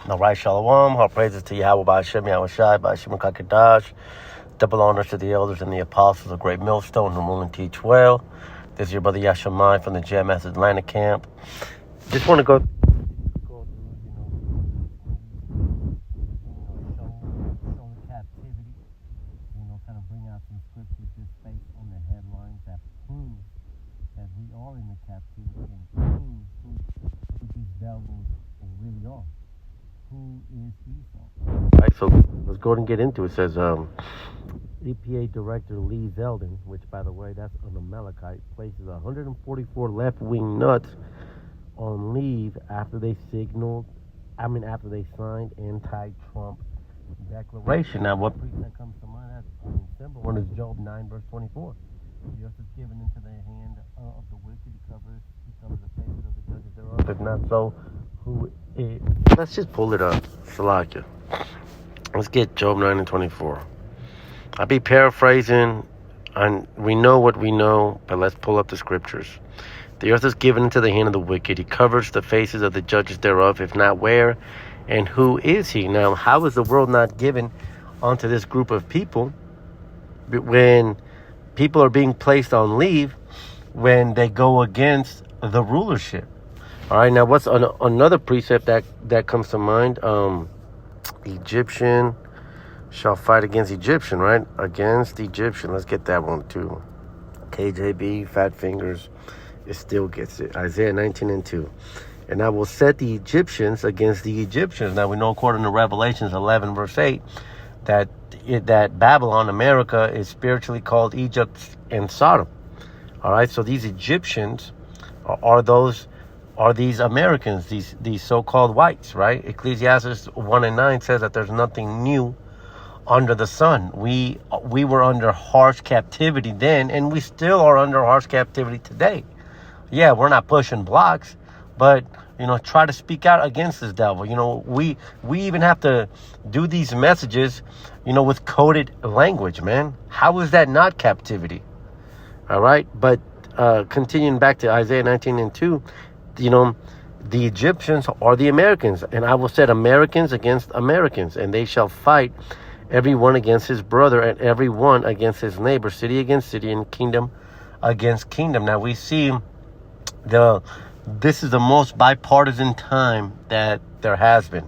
All right, Shalom. All praises to Yahweh by Hashem, Yahweh Shai, by Hashem Kakadash. Double honors to the elders and the apostles of Great Millstone who rule and teach well. This is your brother Yashamai from the JMS Atlanta camp. Just want to go through, show the captivity, kind of bring out some scriptures just based on the headlines that prove that we are in the captivity and prove who these devils really are. Who is Esau? Right, so let's go ahead and get into it. It says EPA Director Lee Zeldin, which, by the way, that's an Amalekite, places 144 left-wing nuts on leave after they after they signed anti-Trump declaration. Now, what precept comes to mind? That's simple one is Job 9, verse 24. The earth is given into the hand of the wicked. He covers the faces of the judges thereof. If not so, who is? Let's just pull it up. Salakia. Let's get Job 9 and 24. I'll be paraphrasing, and we know what we know, but let's pull up the scriptures. The earth is given into the hand of the wicked. He covers the faces of the judges thereof. If not, where and who is he? Now, how is the world not given onto this group of people when people are being placed on leave when they go against the rulership? All right, now what's another precept that comes to mind? Egyptian shall fight against Egyptian, right? Against Egyptian. Let's get that one too. KJB, Fat Fingers, it still gets it. Isaiah 19 and 2. And I will set the Egyptians against the Egyptians. Now we know according to Revelations 11 verse 8 that Babylon, America, is spiritually called Egypt and Sodom. All right, so these Egyptians are these Americans, these so-called whites, right? Ecclesiastes 1 and 9 says that there's nothing new under the sun. We were under harsh captivity then, and we still are under harsh captivity today. Yeah, we're not pushing blocks, but try to speak out against this devil. We even have to do these messages, with coded language, man. How is that not captivity? All right, but continuing back to Isaiah 19 and 2, the Egyptians are the Americans, and I will set Americans against Americans, and they shall fight every one against his brother and every one against his neighbor, city against city and kingdom against kingdom. Now we see this is the most bipartisan time that there has been.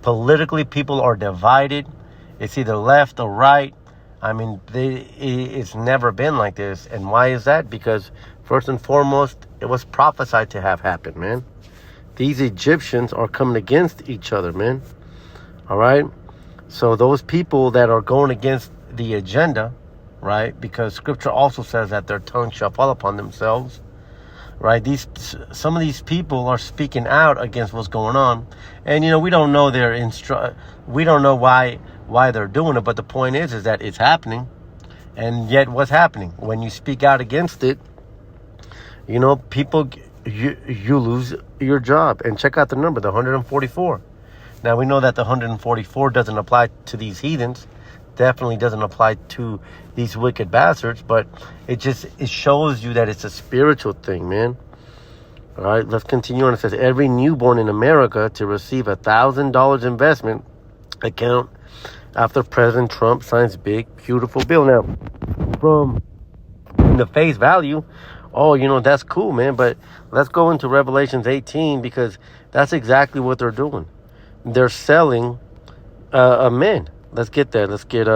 Politically, people are divided. It's either left or right. I mean, it's never been like this. And why is that? Because first and foremost, it was prophesied to have happened, man. These Egyptians are coming against each other, man. All right? So those people that are going against the agenda, right? Because scripture also says that their tongue shall fall upon themselves, right? Some of these people are speaking out against what's going on. And, we don't know we don't know why they're doing it. But the point is that it's happening. And yet what's happening? When you speak out against it, people, you lose your job. And check out the number, the 144. Now, we know that the 144 doesn't apply to these heathens. Definitely doesn't apply to these wicked bastards. But it shows you that it's a spiritual thing, man. All right, let's continue on. It says, every newborn in America to receive $1,000 investment account after President Trump signs big, beautiful bill. Now, from the face value, that's cool, man. But let's go into Revelations 18 because that's exactly what they're doing. They're selling men. Let's get there. Let's get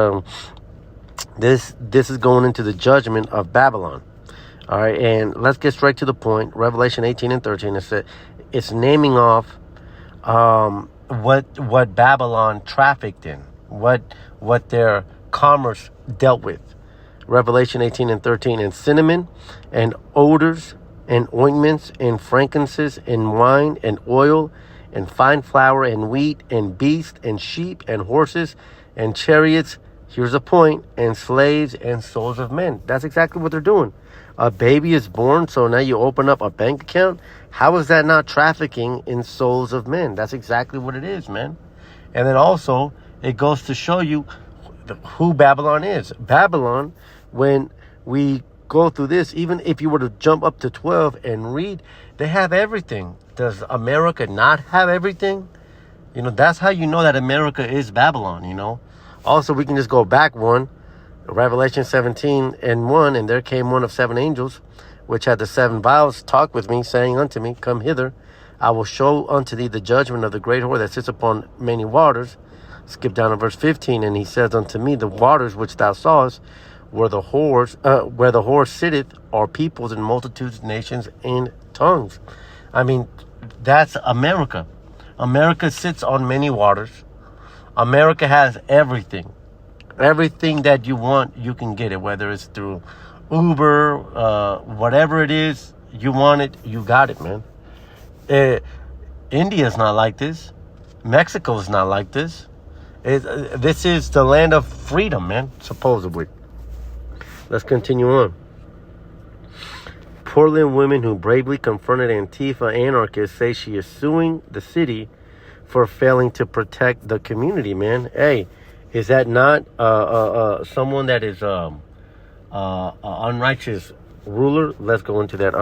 this is going into the judgment of Babylon. All right, and let's get straight to the point. Revelation 18 and 13. It's naming off what Babylon trafficked in, what their commerce dealt with. Revelation 18 and 13. And cinnamon and odors and ointments and frankincense and wine and oil and fine flour and wheat and beasts and sheep and horses and chariots. Here's a point. And slaves and souls of men. That's exactly what they're doing. A baby is born, so now you open up a bank account. How is that not trafficking in souls of men? That's exactly what it is, man. And then also, it goes to show you who Babylon is. Babylon, when we go through this, even if you were to jump up to 12 and read, they have everything. Does America not have everything? You know, that's how you know that America is Babylon, you know. Also, we can just go back one. Revelation 17:1, and there came one of 7 angels, which had the 7 vials, talk with me, saying unto me, Come hither, I will show unto thee the judgment of the great whore that sits upon many waters. Skip down to verse 15, and he says unto me, The waters which thou sawest, where the whore sitteth, are peoples and multitudes, nations, and tongues. I mean, that's America. America sits on many waters. America has everything. Everything that you want, you can get it. Whether it's through Uber, whatever it is, you want it, you got it, man. India's not like this. Mexico's not like this. This is the land of freedom, man, supposedly. Let's continue on. Portland women who bravely confronted Antifa anarchists say she is suing the city for failing to protect the community, man. Hey, is that not someone that is an unrighteous ruler? Let's go into that.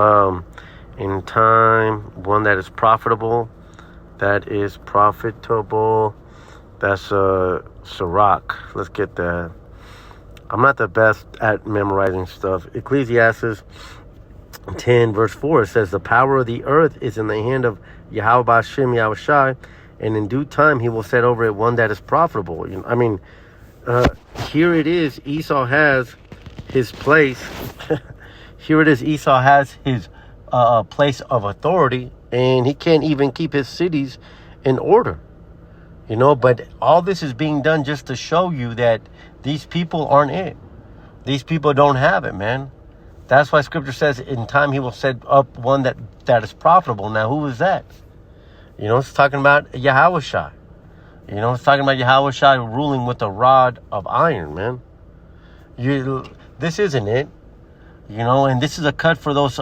In time, one that is profitable. That is profitable. That's Sirach. Let's get that. I'm not the best at memorizing stuff. Ecclesiastes 10 verse 4, it says, The power of the earth is in the hand of Yahweh Hashem Yahushai, and in due time he will set over it one that is profitable. You know, I mean, here it is. Esau has his place. Here it is. Esau has his place of authority, and he can't even keep his cities in order. You know, but all this is being done just to show you that these people aren't it. These people don't have it, man. That's why Scripture says in time he will set up one that is profitable. Now, who is that? You know, it's talking about Yahushua. You know, it's talking about Yahushua ruling with a rod of iron, man. This isn't it. You know, and this is a cut for those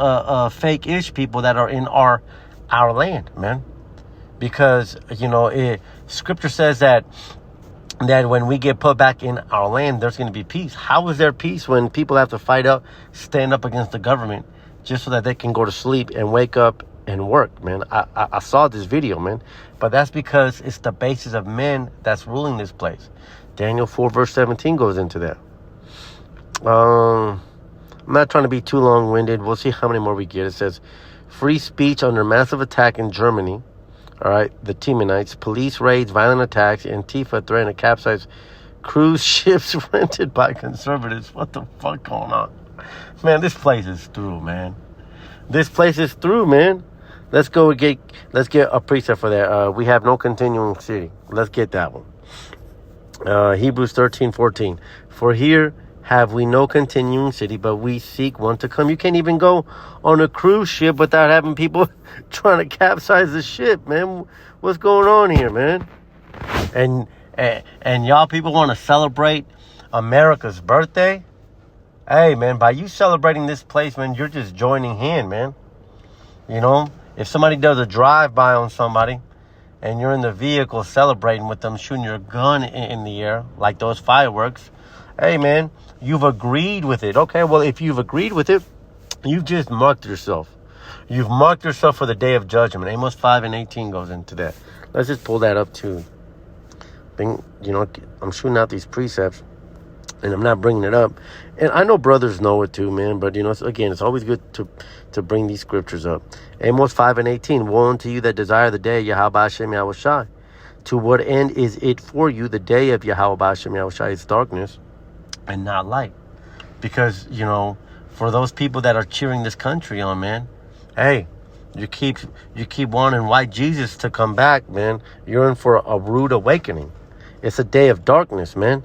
fake-ish people that are in our land, man. Because, you know, Scripture says that when we get put back in our land, there's going to be peace. How is there peace when people have to fight up, stand up against the government just so that they can go to sleep and wake up and work, man? I saw this video, man. But that's because it's the basis of men that's ruling this place. Daniel 4 verse 17 goes into that. I'm not trying to be too long-winded. We'll see how many more we get. It says, free speech under massive attack in Germany. All right, the Temanites, police raids, violent attacks, Antifa threatening to capsize cruise ships rented by conservatives. What the fuck going on? Man, this place is through, man. This place is through, man. Let's get a precept for that. We have no continuing city. Let's get that one. Hebrews 13:14. For here have we no continuing city, but we seek one to come. You can't even go on a cruise ship without having people trying to capsize the ship, man. What's going on here, man? And y'all people want to celebrate America's birthday? Hey, man, by you celebrating this place, man, you're just joining hand, man. You know, if somebody does a drive-by on somebody and you're in the vehicle celebrating with them, shooting your gun in the air like those fireworks, hey, man, you've agreed with it. Okay, well, if you've agreed with it, you've just marked yourself. You've marked yourself for the day of judgment. Amos 5:18 goes into that. Let's just pull that up too. You know, I'm shooting out these precepts, and I'm not bringing it up. And I know brothers know it too, man. But, you know, it's always good to bring these scriptures up. Amos 5:18, woe unto you that desire the day, Yahweh Hashem Yahushai. To what end is it for you, the day of Yahweh Hashem Yahushai? It's darkness and not light. Because, you know, for those people that are cheering this country on, man, hey, you keep wanting white Jesus to come back, man. You're in for a rude awakening. It's a day of darkness, man.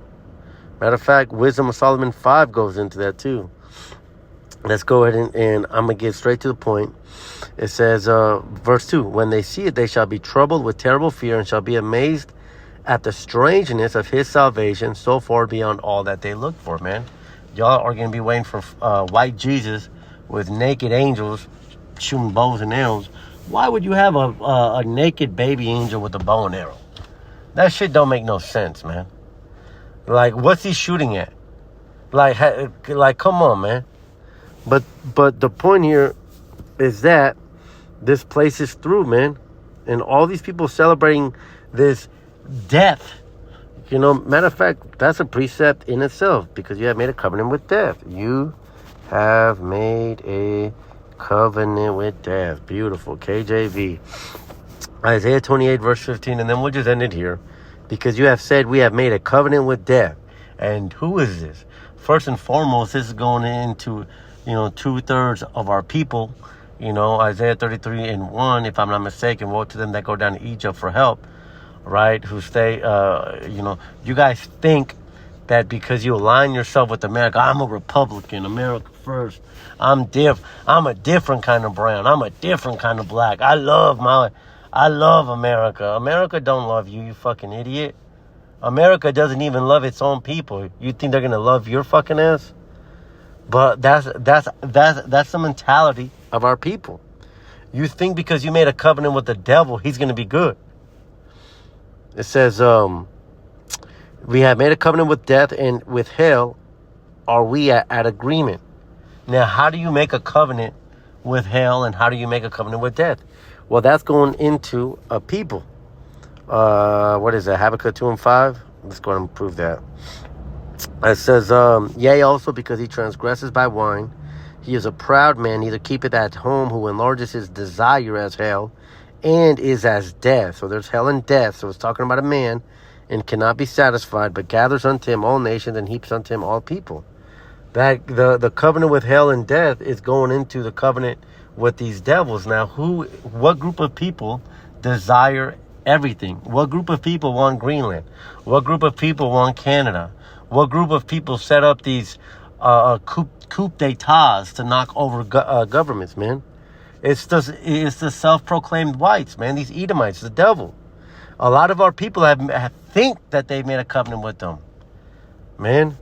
Matter of fact, Wisdom of Solomon 5 goes into that too. Let's go ahead and I'm going to get straight to the point. It says, verse 2, when they see it, they shall be troubled with terrible fear and shall be amazed at the strangeness of his salvation, so far beyond all that they look for, man. Y'all are going to be waiting for white Jesus with naked angels shooting bows and arrows. Why would you have a naked baby angel with a bow and arrow? That shit don't make no sense, man. Like, what's he shooting at? Like, come on, man. But the point here is that this place is through, man. And all these people celebrating this death. You know, matter of fact, that's a precept in itself, because you have made a covenant with death. You have made a covenant with death. Beautiful. KJV. Isaiah 28 verse 15. And then we'll just end it here. Because you have said we have made a covenant with death. And who is this? First and foremost, this is going into, 2/3 of our people. Isaiah 33 and 1, if I'm not mistaken, woe to them that go down to Egypt for help. Right? Who stay, you guys think that because you align yourself with America, I'm a Republican, America first. I'm a different kind of brown. I'm a different kind of black. I love America. America don't love you, you fucking idiot. America doesn't even love its own people. You think they're gonna love your fucking ass? But that's the mentality of our people. You think because you made a covenant with the devil, he's gonna be good. It says, we have made a covenant with death, and with hell are we at agreement. Now, how do you make a covenant with hell, and how do you make a covenant with death? Well, that's going into a people. What is that? Habakkuk 2 and 5? Let's go ahead and prove that. It says, yea, also because he transgresses by wine. He is a proud man, neither keepeth at home, who enlarges his desire as hell, and is as death. So there's hell and death. So it's talking about a man, and cannot be satisfied, but gathers unto him all nations, and heaps unto him all people. That the covenant with hell and death is going into the covenant with these devils. Now, what group of people desire everything? What group of people want Greenland? What group of people want Canada? What group of people set up these coup d'etats to knock over governments, man? It's the self-proclaimed whites, man. These Edomites, the devil. A lot of our people have think that they've made a covenant with them, man.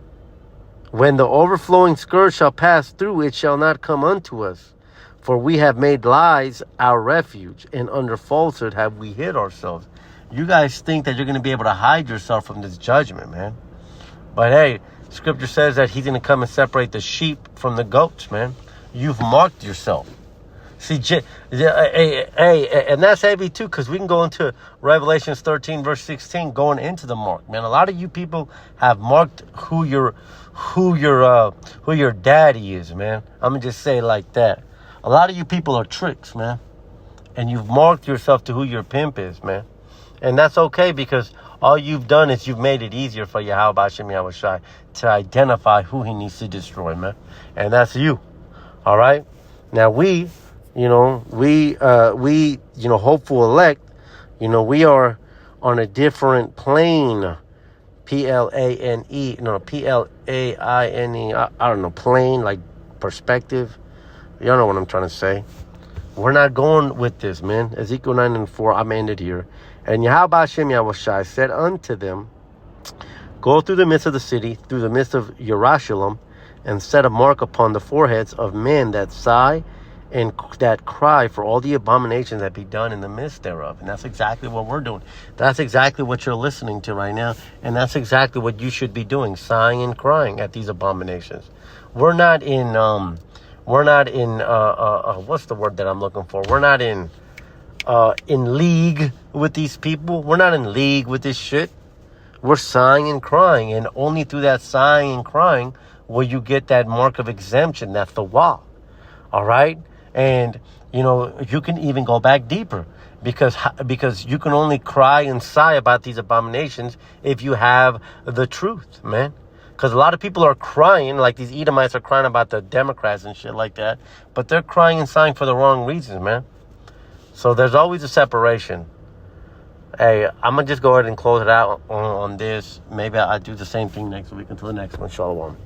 When the overflowing scourge shall pass through, it shall not come unto us. For we have made lies our refuge, and under falsehood have we hid ourselves. You guys think that you're going to be able to hide yourself from this judgment, man. But hey, Scripture says that he's going to come and separate the sheep from the goats, man. You've marked yourself. See, and that's heavy too, because we can go into Revelations 13 verse 16, going into the mark, man. A lot of you people have marked who your daddy is, man. I'm gonna just say it like that. A lot of you people are tricks, man, and you've marked yourself to who your pimp is, man. And that's okay, because all you've done is you've made it easier for Yahweh Hashem Yahweh Shai to identify who he needs to destroy, man. And that's you. All right. Now we hopeful elect, we are on a different plane. Plaine. I don't know, plane, like perspective. Y'all know what I'm trying to say. We're not going with this, man. Ezekiel 9 and 4, I'm ended here. And Yahweh Hashem Yahweh Shai said unto them, go through the midst of the city, through the midst of Jerusalem, and set a mark upon the foreheads of men that sigh and that cry for all the abominations that be done in the midst thereof. And that's exactly what we're doing. That's exactly what you're listening to right now. And that's exactly what you should be doing, sighing and crying at these abominations. We're not in, what's the word that I'm looking for? We're not in league with these people. We're not in league with this shit. We're sighing and crying. And only through that sighing and crying will you get that mark of exemption. That's the wah. All right? And, you can even go back deeper, because you can only cry and sigh about these abominations if you have the truth, man. Because a lot of people are crying, like these Edomites are crying about the Democrats and shit like that, but they're crying and sighing for the wrong reasons, man. So there's always a separation. Hey, I'm going to just go ahead and close it out on this. Maybe I'll do the same thing next week. Until the next one, shalom.